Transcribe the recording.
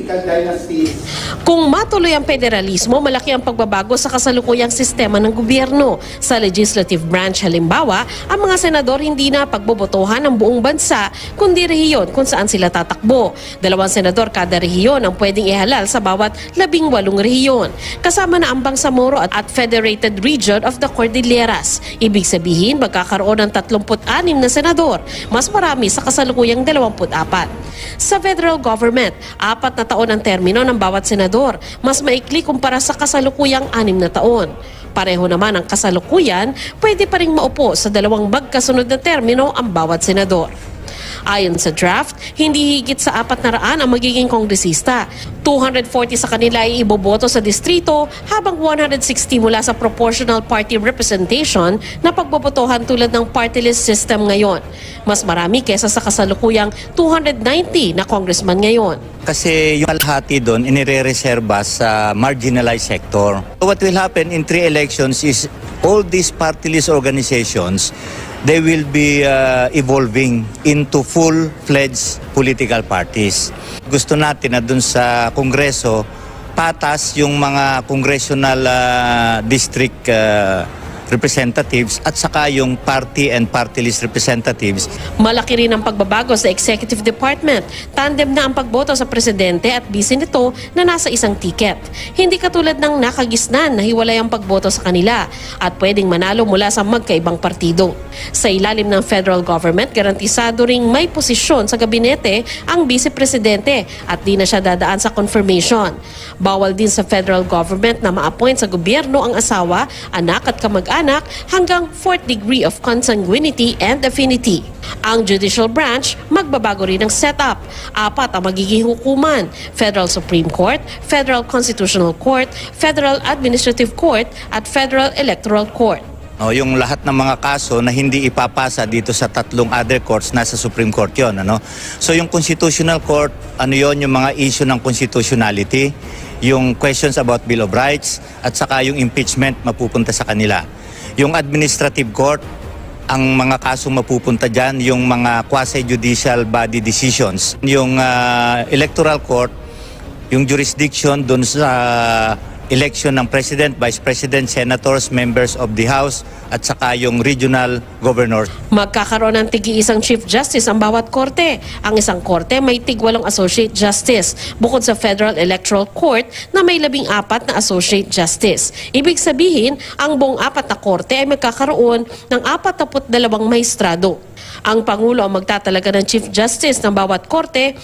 political dynasties. Kung matuloy ang federalismo, malaki ang pagbabago sa kasalukuyang sistema ng gobyerno. Sa legislative branch halimbawa, ang mga senador hindi na pagbobotohan ng buong bansa, kundi rehiyon kung saan sila tatakbo. 2 senador kada rehiyon ang pwedeng ihalal sa bawat 18 rehiyon. Kasama na ang Bangsamoro at Federated Region of the Cordilleras. Ibig sabihin, magkakaroon ng 36 na senador, mas marami sa kasalukuyang 24. Sa federal government, 4 na taon ang termino ng bawat senador, mas maikli kumpara sa kasalukuyang 6 na taon. Pareho naman ang kasalukuyan, pwede pa ring maupo sa 2 magkasunod na termino ang bawat senador. Ayon sa draft, hindi higit sa 400 ang magiging kongresista. 240 sa kanila ay iboboto sa distrito, habang 160 mula sa proportional party representation na pagbobotohan tulad ng party list system ngayon. Mas marami kesa sa kasalukuyang 290 na congressman ngayon. Kasi yung kalahati doon inire-reserba sa marginalized sector. What will happen in 3 elections is all these party list organizations, they will be evolving into full-fledged political parties. Gusto natin na dun sa Kongreso, patas yung mga congressional district representatives at saka yung party and party list representatives. Malaki rin ang pagbabago sa executive department. Tandem na ang pagboto sa presidente at vice nito na nasa isang ticket. Hindi katulad ng nakagisnan na hiwalay ang pagboto sa kanila at pwedeng manalo mula sa magkaibang partido. Sa ilalim ng federal government, garantisado ring may posisyon sa gabinete ang vice-presidente at di na siya dadaan sa confirmation. Bawal din sa federal government na ma-appoint sa gobyerno ang asawa, anak at kamag-anak hanggang 4th degree of consanguinity and affinity. Ang judicial branch, magbabago rin ang setup. 4 ang magiging hukuman: Federal Supreme Court, Federal Constitutional Court, Federal Administrative Court at Federal Electoral Court. Yung lahat ng mga kaso na hindi ipapasa dito sa 3 other courts, nasa Supreme Court yun. So yung Constitutional Court, yon yung mga issue ng constitutionality, yung questions about Bill of Rights, at saka yung impeachment mapupunta sa kanila. Yung Administrative Court, ang mga kasong mapupunta dyan, yung mga quasi-judicial body decisions. Yung Electoral Court, yung jurisdiction dun sa election ng President, Vice President, Senators, Members of the House, at saka yung regional governors. Magkakaroon ng tig-iisang Chief Justice ang bawat korte. Ang isang korte may tig-8 Associate Justice, bukod sa Federal Electoral Court na may 14 na Associate Justice. Ibig sabihin, ang buong 4 na korte ay magkakaroon ng 42 maestrado. Ang Pangulo ang magtatalaga ng Chief Justice ng bawat korte